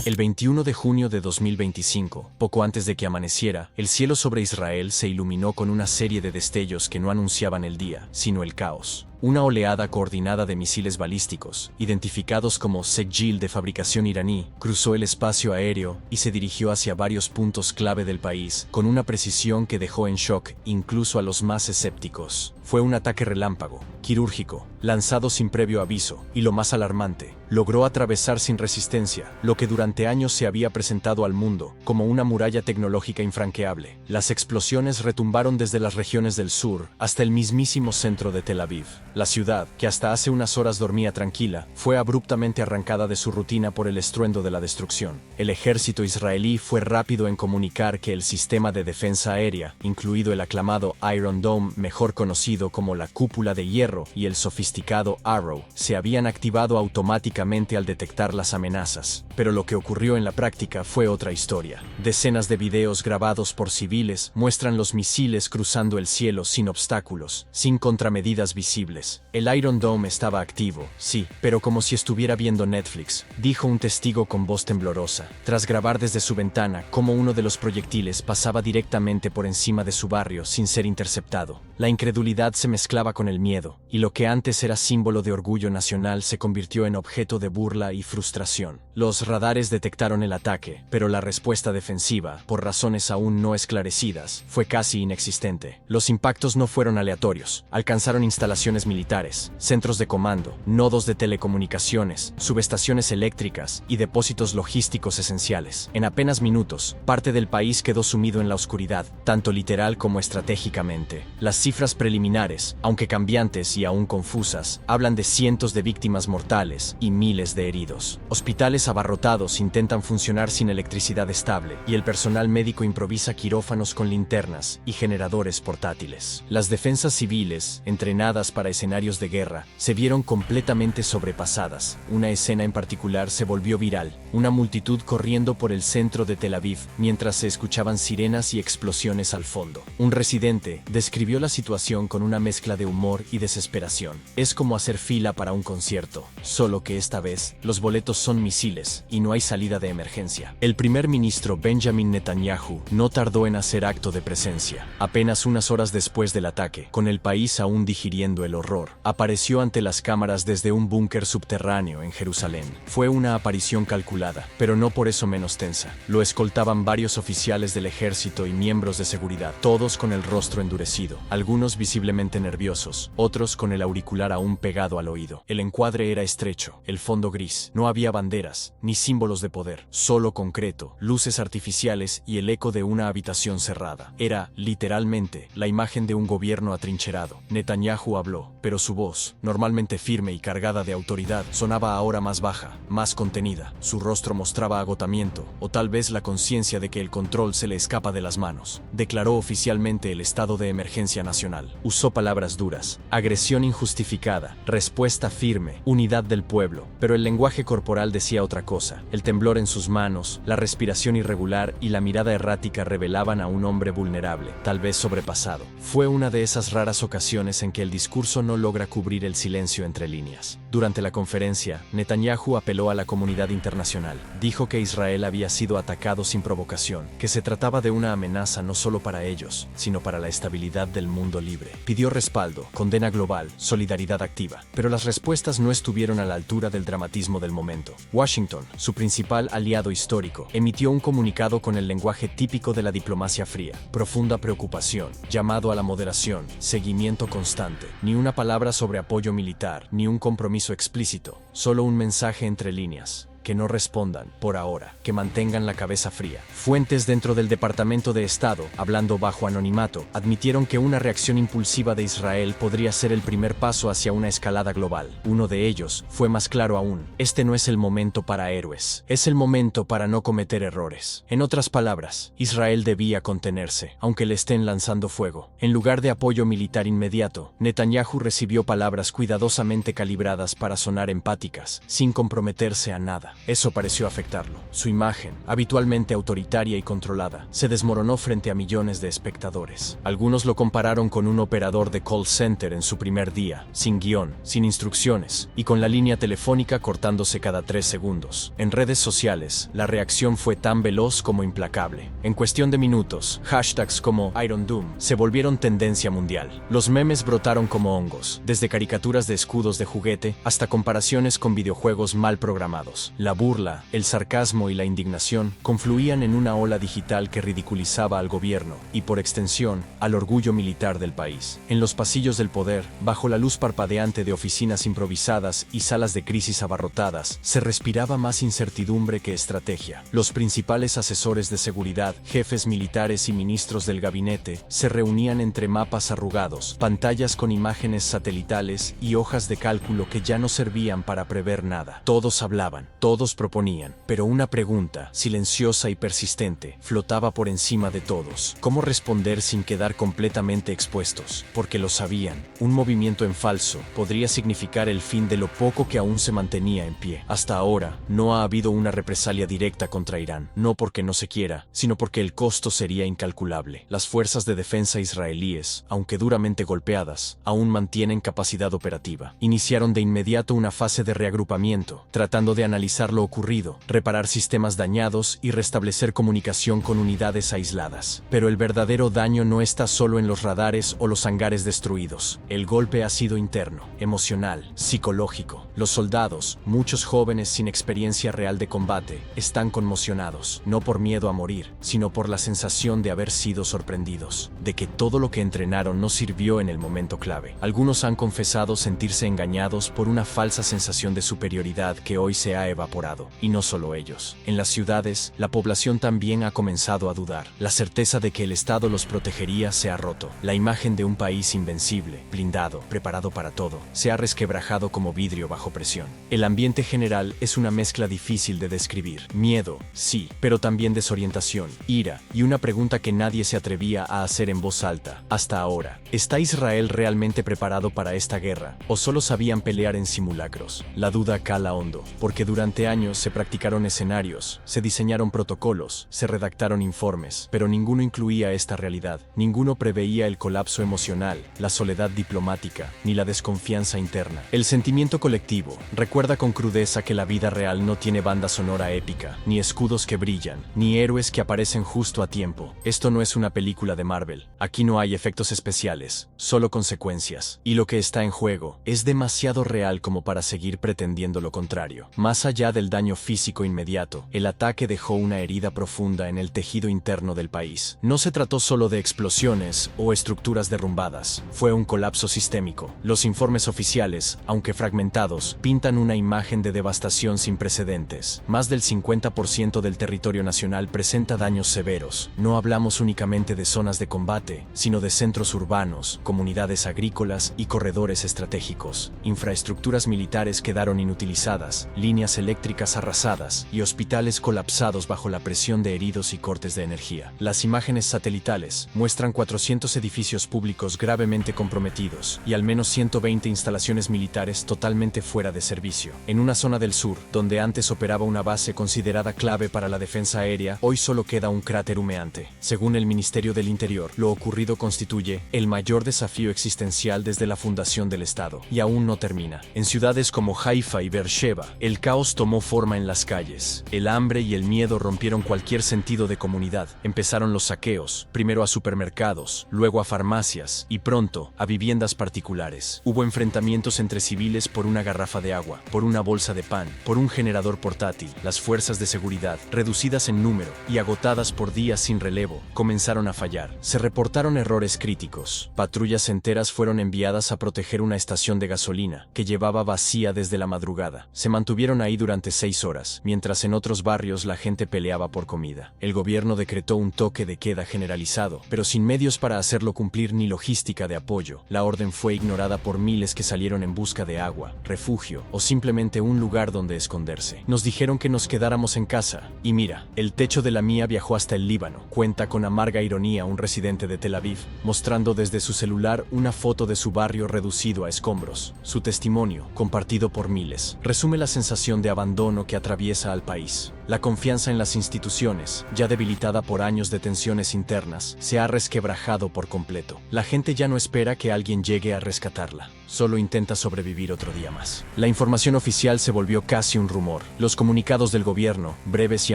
El 21 de junio de 2025, poco antes de que amaneciera, el cielo sobre Israel se iluminó con una serie de destellos que no anunciaban el día, sino el caos. Una oleada coordinada de misiles balísticos, identificados como Sekjil de fabricación iraní, cruzó el espacio aéreo y se dirigió hacia varios puntos clave del país, con una precisión que dejó en shock incluso a los más escépticos. Fue un ataque relámpago, quirúrgico, lanzado sin previo aviso, y lo más alarmante, logró atravesar sin resistencia lo que durante años se había presentado al mundo como una muralla tecnológica infranqueable. Las explosiones retumbaron desde las regiones del sur hasta el mismísimo centro de Tel Aviv. La ciudad, que hasta hace unas horas dormía tranquila, fue abruptamente arrancada de su rutina por el estruendo de la destrucción. El ejército israelí fue rápido en comunicar que el sistema de defensa aérea, incluido el aclamado Iron Dome, mejor conocido como la cúpula de hierro, y el sofisticado Arrow, se habían activado automáticamente al detectar las amenazas. Pero lo que ocurrió en la práctica fue otra historia. Decenas de videos grabados por civiles muestran los misiles cruzando el cielo sin obstáculos, sin contramedidas visibles. El Iron Dome estaba activo, sí, pero como si estuviera viendo Netflix, dijo un testigo con voz temblorosa, tras grabar desde su ventana cómo uno de los proyectiles pasaba directamente por encima de su barrio sin ser interceptado. La incredulidad se mezclaba con el miedo, y lo que antes era símbolo de orgullo nacional se convirtió en objeto de burla y frustración. Los radares detectaron el ataque, pero la respuesta defensiva, por razones aún no esclarecidas, fue casi inexistente. Los impactos no fueron aleatorios, alcanzaron instalaciones militares, centros de comando, nodos de telecomunicaciones, subestaciones eléctricas y depósitos logísticos esenciales. En apenas minutos, parte del país quedó sumido en la oscuridad, tanto literal como estratégicamente. Las cifras preliminares, aunque cambiantes y aún confusas, hablan de cientos de víctimas mortales y miles de heridos. Hospitales abarrotados intentan funcionar sin electricidad estable, y el personal médico improvisa quirófanos con linternas y generadores portátiles. Las defensas civiles, entrenadas para escenarios de guerra, se vieron completamente sobrepasadas. Una escena en particular se volvió viral, una multitud corriendo por el centro de Tel Aviv mientras se escuchaban sirenas y explosiones al fondo. Un residente describió la situación con una mezcla de humor y desesperación. Es como hacer fila para un concierto, solo que esta vez los boletos son misiles y no hay salida de emergencia. El primer ministro Benjamin Netanyahu no tardó en hacer acto de presencia. Apenas unas horas después del ataque, con el país aún digiriendo el horror, apareció ante las cámaras desde un búnker subterráneo en Jerusalén. Fue una aparición calculada, pero no por eso menos tensa. Lo escoltaban varios oficiales del ejército y miembros de seguridad, todos con el rostro endurecido, algunos visiblemente nerviosos, otros con el auricular aún pegado al oído. El encuadre era estrecho, el fondo gris, no había banderas, ni símbolos de poder, solo concreto, luces artificiales y el eco de una habitación cerrada. Era, literalmente, la imagen de un gobierno atrincherado. Netanyahu habló, pero su voz, normalmente firme y cargada de autoridad, sonaba ahora más baja, más contenida. Su rostro mostraba agotamiento, o tal vez la conciencia de que el control se le escapa de las manos. Declaró oficialmente el estado de emergencia nacional. Usó palabras duras, agresión injustificada, respuesta firme, unidad del pueblo, pero el lenguaje corporal decía otra cosa. El temblor en sus manos, la respiración irregular y la mirada errática revelaban a un hombre vulnerable, tal vez sobrepasado. Fue una de esas raras ocasiones en que el discurso no logra cubrir el silencio entre líneas. Durante la conferencia, Netanyahu apeló a la comunidad internacional. Dijo que Israel había sido atacado sin provocación, que se trataba de una amenaza no solo para ellos, sino para la estabilidad del mundo libre. Pidió respaldo, condena global, solidaridad activa, pero las respuestas no estuvieron a la altura del dramatismo del momento. Washington, su principal aliado histórico, emitió un comunicado con el lenguaje típico de la diplomacia fría: profunda preocupación, llamado a la moderación, seguimiento constante. Ni una palabra sobre apoyo militar, ni un compromiso explícito, solo un mensaje entre líneas: que no respondan, por ahora, que mantengan la cabeza fría. Fuentes dentro del Departamento de Estado, hablando bajo anonimato, admitieron que una reacción impulsiva de Israel podría ser el primer paso hacia una escalada global. Uno de ellos fue más claro aún: este no es el momento para héroes, es el momento para no cometer errores. En otras palabras, Israel debía contenerse, aunque le estén lanzando fuego. En lugar de apoyo militar inmediato, Netanyahu recibió palabras cuidadosamente calibradas para sonar empáticas, sin comprometerse a nada. Eso pareció afectarlo. Su imagen, habitualmente autoritaria y controlada, se desmoronó frente a millones de espectadores. Algunos lo compararon con un operador de call center en su primer día, sin guión, sin instrucciones, y con la línea telefónica cortándose cada 3 segundos. En redes sociales, la reacción fue tan veloz como implacable. En cuestión de minutos, hashtags como Iron Doom se volvieron tendencia mundial. Los memes brotaron como hongos, desde caricaturas de escudos de juguete hasta comparaciones con videojuegos mal programados. La burla, el sarcasmo y la indignación confluían en una ola digital que ridiculizaba al gobierno y, por extensión, al orgullo militar del país. En los pasillos del poder, bajo la luz parpadeante de oficinas improvisadas y salas de crisis abarrotadas, se respiraba más incertidumbre que estrategia. Los principales asesores de seguridad, jefes militares y ministros del gabinete se reunían entre mapas arrugados, pantallas con imágenes satelitales y hojas de cálculo que ya no servían para prever nada. Todos hablaban, todos proponían, pero una pregunta, silenciosa y persistente, flotaba por encima de todos. ¿Cómo responder sin quedar completamente expuestos? Porque lo sabían, un movimiento en falso podría significar el fin de lo poco que aún se mantenía en pie. Hasta ahora, no ha habido una represalia directa contra Irán, no porque no se quiera, sino porque el costo sería incalculable. Las fuerzas de defensa israelíes, aunque duramente golpeadas, aún mantienen capacidad operativa. Iniciaron de inmediato una fase de reagrupamiento, tratando de analizar lo ocurrido, reparar sistemas dañados y restablecer comunicación con unidades aisladas. Pero el verdadero daño no está solo en los radares o los hangares destruidos. El golpe ha sido interno, emocional, psicológico. Los soldados, muchos jóvenes sin experiencia real de combate, están conmocionados, no por miedo a morir, sino por la sensación de haber sido sorprendidos, de que todo lo que entrenaron no sirvió en el momento clave. Algunos han confesado sentirse engañados por una falsa sensación de superioridad que hoy se ha evaporado, y no solo ellos. En las ciudades, la población también ha comenzado a dudar. La certeza de que el Estado los protegería se ha roto. La imagen de un país invencible, blindado, preparado para todo, se ha resquebrajado como vidrio bajo presión. El ambiente general es una mezcla difícil de describir. Miedo, sí, pero también desorientación, ira y una pregunta que nadie se atrevía a hacer en voz alta. Hasta ahora, ¿está Israel realmente preparado para esta guerra? ¿O solo sabían pelear en simulacros? La duda cala hondo, porque durante años se practicaron escenarios, se diseñaron protocolos, se redactaron informes, pero ninguno incluía esta realidad. Ninguno preveía el colapso emocional, la soledad diplomática, ni la desconfianza interna. El sentimiento colectivo recuerda con crudeza que la vida real no tiene banda sonora épica, ni escudos que brillan, ni héroes que aparecen justo a tiempo. Esto no es una película de Marvel. Aquí no hay efectos especiales, solo consecuencias. Y lo que está en juego es demasiado real como para seguir pretendiendo lo contrario. Más allá del daño físico inmediato, el ataque dejó una herida profunda en el tejido interno del país. No se trató solo de explosiones o estructuras derrumbadas, fue un colapso sistémico. Los informes oficiales, aunque fragmentados, pintan una imagen de devastación sin precedentes. Más del 50% del territorio nacional presenta daños severos. No hablamos únicamente de zonas de combate, sino de centros urbanos, comunidades agrícolas y corredores estratégicos. Infraestructuras militares quedaron inutilizadas, líneas eléctricas arrasadas y hospitales colapsados bajo la presión de heridos y cortes de energía. Las imágenes satelitales muestran 400 edificios públicos gravemente comprometidos y al menos 120 instalaciones militares totalmente fuera de servicio. En una zona del sur, donde antes operaba una base considerada clave para la defensa aérea, hoy solo queda un cráter humeante. Según el Ministerio del Interior, lo ocurrido constituye el mayor desafío existencial desde la fundación del Estado, y aún no termina. En ciudades como Haifa y Beersheba, el caos tomó forma en las calles. El hambre y el miedo rompieron cualquier sentido de comunidad. Empezaron los saqueos, primero a supermercados, luego a farmacias y pronto a viviendas particulares. Hubo enfrentamientos entre civiles por una garrafa de agua, por una bolsa de pan, por un generador portátil. Las fuerzas de seguridad, reducidas en número y agotadas por días sin relevo, comenzaron a fallar. Se reportaron errores críticos. Patrullas enteras fueron enviadas a proteger una estación de gasolina, que llevaba vacía desde la madrugada. Se mantuvieron ahí durante 6 horas, mientras en otros barrios la gente peleaba por comida. El gobierno decretó un toque de queda generalizado, pero sin medios para hacerlo cumplir ni logística de apoyo. La orden fue ignorada por miles que salieron en busca de agua, refugio o simplemente un lugar donde esconderse. Nos dijeron que nos quedáramos en casa, y mira, el techo de la mía viajó hasta el Líbano, cuenta con amarga ironía un residente de Tel Aviv, mostrando desde su celular una foto de su barrio reducido a escombros. Su testimonio, compartido por miles, resume la sensación de abandono abandono que atraviesa al país. La confianza en las instituciones, ya debilitada por años de tensiones internas, se ha resquebrajado por completo. La gente ya no espera que alguien llegue a rescatarla. Solo intenta sobrevivir otro día más. La información oficial se volvió casi un rumor. Los comunicados del gobierno, breves y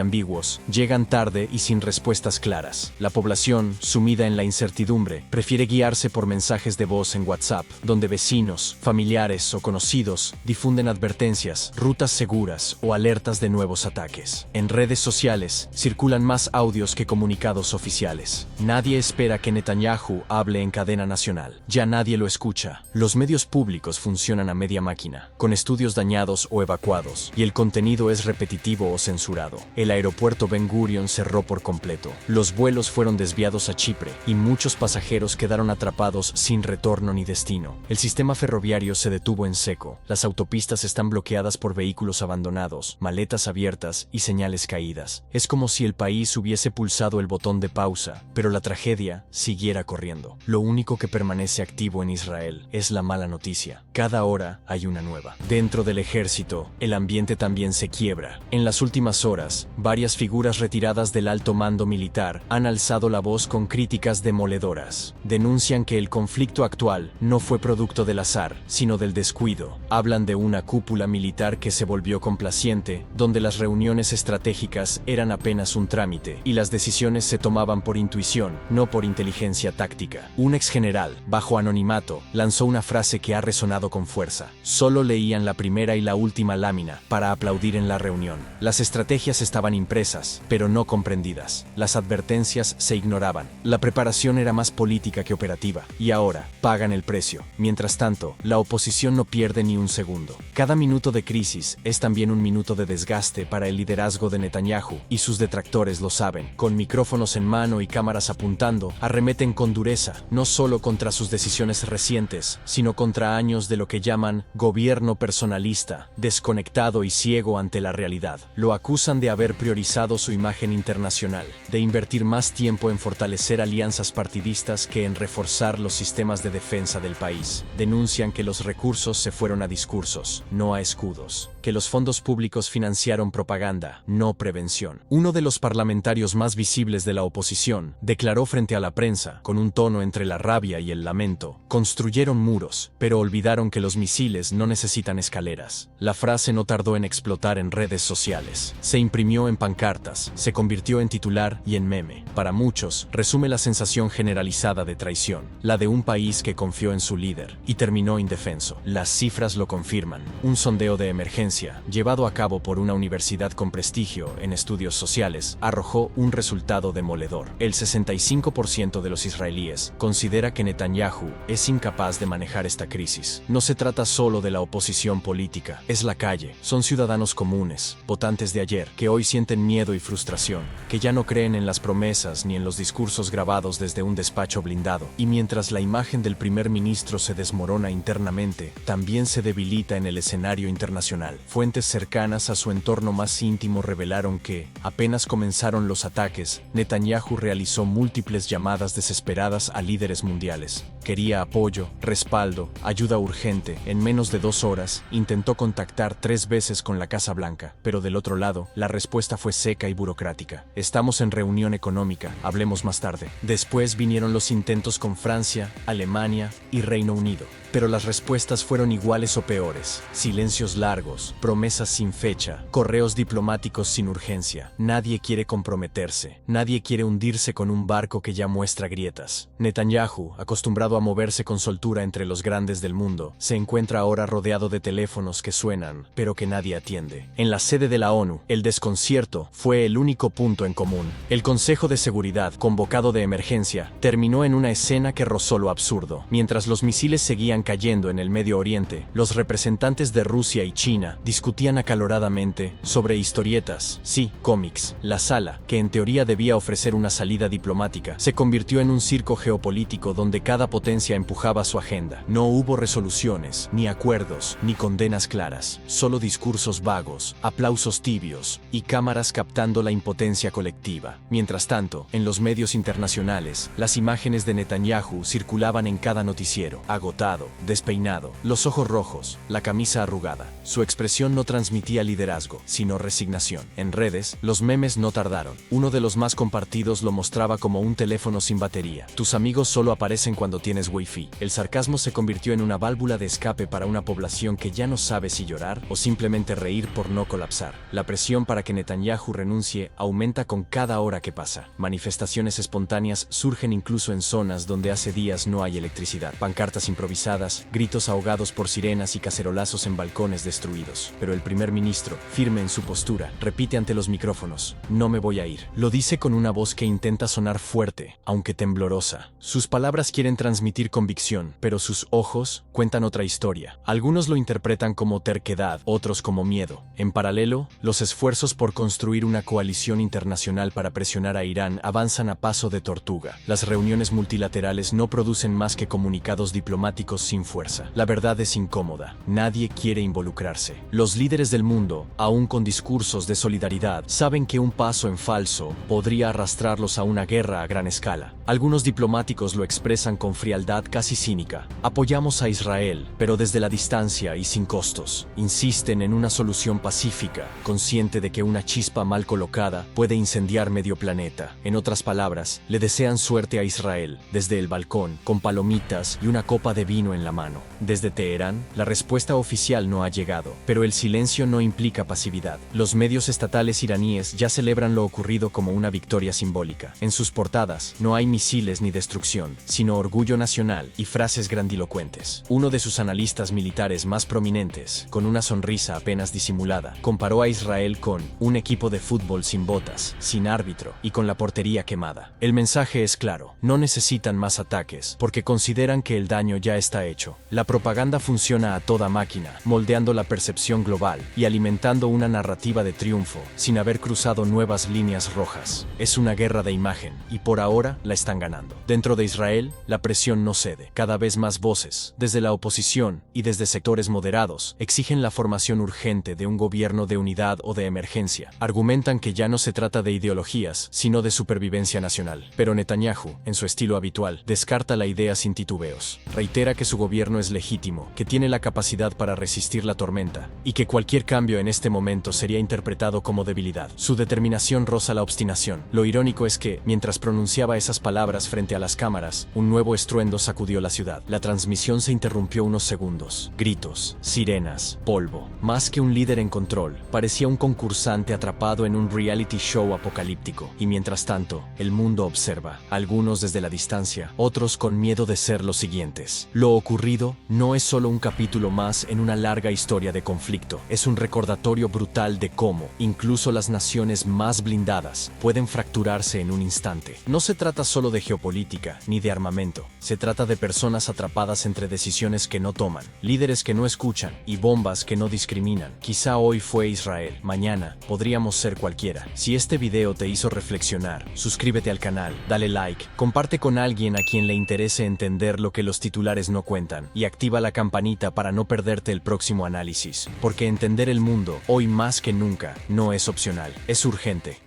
ambiguos, llegan tarde y sin respuestas claras. La población, sumida en la incertidumbre, prefiere guiarse por mensajes de voz en WhatsApp, donde vecinos, familiares o conocidos difunden advertencias, rutas seguras o alertas de nuevos ataques. En redes sociales circulan más audios que comunicados oficiales. Nadie espera que Netanyahu hable en cadena nacional. Ya nadie lo escucha. Los medios públicos funcionan a media máquina, con estudios dañados o evacuados, y el contenido es repetitivo o censurado. El aeropuerto Ben Gurion cerró por completo. Los vuelos fueron desviados a Chipre, y muchos pasajeros quedaron atrapados sin retorno ni destino. El sistema ferroviario se detuvo en seco. Las autopistas están bloqueadas por vehículos abandonados, maletas abiertas y señales caídas. Es como si el país hubiese pulsado el botón de pausa, pero la tragedia siguiera corriendo. Lo único que permanece activo en Israel es la mala noticia. Cada hora hay una nueva. Dentro del ejército, el ambiente también se quiebra. En las últimas horas, varias figuras retiradas del alto mando militar han alzado la voz con críticas demoledoras. Denuncian que el conflicto actual no fue producto del azar, sino del descuido. Hablan de una cúpula militar que se volvió complaciente, donde las reuniones estratégicas eran apenas un trámite, y las decisiones se tomaban por intuición, no por inteligencia táctica. Un exgeneral, bajo anonimato, lanzó una frase que ha resonado con fuerza. Solo leían la primera y la última lámina para aplaudir en la reunión. Las estrategias estaban impresas, pero no comprendidas. Las advertencias se ignoraban. La preparación era más política que operativa, y ahora pagan el precio. Mientras tanto, la oposición no pierde ni un segundo. Cada minuto de crisis es también un minuto de desgaste para el liderazgo de Netanyahu, y sus detractores lo saben. Con micrófonos en mano y cámaras apuntando, arremeten con dureza, no solo contra sus decisiones recientes, sino contra años de lo que llaman gobierno personalista, desconectado y ciego ante la realidad. Lo acusan de haber priorizado su imagen internacional, de invertir más tiempo en fortalecer alianzas partidistas que en reforzar los sistemas de defensa del país. Denuncian que los recursos se fueron a discursos, no a escudos, que los fondos públicos financiaron propaganda, no prevención. Uno de los parlamentarios más visibles de la oposición declaró frente a la prensa, con un tono entre la rabia y el lamento: construyeron muros, pero olvidaron que los misiles no necesitan escaleras. La frase no tardó en explotar en redes sociales. Se imprimió en pancartas, se convirtió en titular y en meme. Para muchos, resume la sensación generalizada de traición, la de un país que confió en su líder y terminó indefenso. Las cifras lo confirman. Un sondeo de emergencia, llevado a cabo por una universidad con prestigio en estudios sociales, arrojó un resultado demoledor. El 65% de los israelíes considera que Netanyahu es incapaz de manejar esta crisis. No se trata solo de la oposición política, es la calle. Son ciudadanos comunes, votantes de ayer, que hoy sienten miedo y frustración, que ya no creen en las promesas ni en los discursos grabados desde un despacho blindado. Y mientras la imagen del primer ministro se desmorona internamente, también se debilita en el escenario internacional. Fuentes cercanas a su entorno más íntimo revelaron que, apenas comenzaron los ataques, Netanyahu realizó múltiples llamadas desesperadas a líderes mundiales. Quería apoyo, respaldo, ayuda urgente. En menos de 2 horas, intentó contactar 3 veces con la Casa Blanca, pero del otro lado, la respuesta fue seca y burocrática. Estamos en reunión económica, hablemos más tarde. Después vinieron los intentos con Francia, Alemania y Reino Unido. Pero las respuestas fueron iguales o peores. Silencios largos, promesas sin fecha, correos diplomáticos sin urgencia. Nadie quiere comprometerse, nadie quiere hundirse con un barco que ya muestra grietas. Netanyahu, acostumbrado a moverse con soltura entre los grandes del mundo, se encuentra ahora rodeado de teléfonos que suenan, pero que nadie atiende. En la sede de la ONU, el desconcierto fue el único punto en común. El Consejo de Seguridad, convocado de emergencia, terminó en una escena que rozó lo absurdo. Mientras los misiles seguían cayendo en el Medio Oriente, los representantes de Rusia y China discutían acaloradamente sobre historietas, sí, cómics. La sala, que en teoría debía ofrecer una salida diplomática, se convirtió en un circo geopolítico donde cada potencia empujaba su agenda. No hubo resoluciones, ni acuerdos, ni condenas claras, solo discursos vagos, aplausos tibios y cámaras captando la impotencia colectiva. Mientras tanto, en los medios internacionales, las imágenes de Netanyahu circulaban en cada noticiero, agotado, despeinado, los ojos rojos, la camisa arrugada. Su expresión no transmitía liderazgo, sino resignación. En redes, los memes no tardaron. Uno de los más compartidos lo mostraba como un teléfono sin batería. Tus amigos solo aparecen cuando tienes wifi. El sarcasmo se convirtió en una válvula de escape para una población que ya no sabe si llorar o simplemente reír por no colapsar. La presión para que Netanyahu renuncie aumenta con cada hora que pasa. Manifestaciones espontáneas surgen incluso en zonas donde hace días no hay electricidad. Pancartas improvisadas, gritos ahogados por sirenas y cacerolazos en balcones destruidos. Pero el primer ministro, firme en su postura, repite ante los micrófonos: no me voy a ir. Lo dice con una voz que intenta sonar fuerte, aunque temblorosa. Sus palabras quieren transmitir convicción, pero sus ojos cuentan otra historia. Algunos lo interpretan como terquedad, otros como miedo. En paralelo, los esfuerzos por construir una coalición internacional para presionar a Irán avanzan a paso de tortuga. Las reuniones multilaterales no producen más que comunicados diplomáticos sin fuerza. La verdad es incómoda. Nadie quiere involucrarse. Los líderes del mundo, aún con discursos de solidaridad, saben que un paso en falso podría arrastrarlos a una guerra a gran escala. Algunos diplomáticos lo expresan con frialdad casi cínica. Apoyamos a Israel, pero desde la distancia y sin costos. Insisten en una solución pacífica, consciente de que una chispa mal colocada puede incendiar medio planeta. En otras palabras, le desean suerte a Israel, desde el balcón, con palomitas y una copa de vino en la mano. Desde Teherán, la respuesta oficial no ha llegado, pero el silencio no implica pasividad. Los medios estatales iraníes ya celebran lo ocurrido como una victoria simbólica. En sus portadas, no hay misiles ni destrucción, sino orgullo nacional y frases grandilocuentes. Uno de sus analistas militares más prominentes, con una sonrisa apenas disimulada, comparó a Israel con un equipo de fútbol sin botas, sin árbitro y con la portería quemada. El mensaje es claro: no necesitan más ataques, porque consideran que el daño ya está hecho. La propaganda funciona a toda máquina, moldeando la percepción global y alimentando una narrativa de triunfo, sin haber cruzado nuevas líneas rojas. Es una guerra de imagen, y por ahora la están ganando. Dentro de Israel, la presión no cede. Cada vez más voces, desde la oposición y desde sectores moderados, exigen la formación urgente de un gobierno de unidad o de emergencia. Argumentan que ya no se trata de ideologías, sino de supervivencia nacional. Pero Netanyahu, en su estilo habitual, descarta la idea sin titubeos. Reitera que su gobierno es legítimo, que tiene la capacidad para resistir la tormenta, y que cualquier cambio en este momento sería interpretado como debilidad. Su determinación roza la obstinación. Lo irónico es que, mientras pronunciaba esas palabras frente a las cámaras, un nuevo estruendo sacudió la ciudad. La transmisión se interrumpió unos segundos. Gritos, sirenas, polvo. Más que un líder en control, parecía un concursante atrapado en un reality show apocalíptico. Y mientras tanto, el mundo observa, algunos desde la distancia, otros con miedo de ser los siguientes. Lo ocurrido no es solo un capítulo más en una larga historia de conflicto, es un recordatorio brutal de cómo, incluso las naciones más blindadas, pueden fracturarse en un instante. No se trata solo de geopolítica, ni de armamento, se trata de personas atrapadas entre decisiones que no toman, líderes que no escuchan y bombas que no discriminan. Quizá hoy fue Israel, mañana podríamos ser cualquiera. Si este video te hizo reflexionar, suscríbete al canal, dale like, comparte con alguien a quien le interese entender lo que los titulares no cuentan y activa la campanita para no perderte el próximo análisis, porque entender el mundo, hoy más que nunca, no es opcional, es urgente.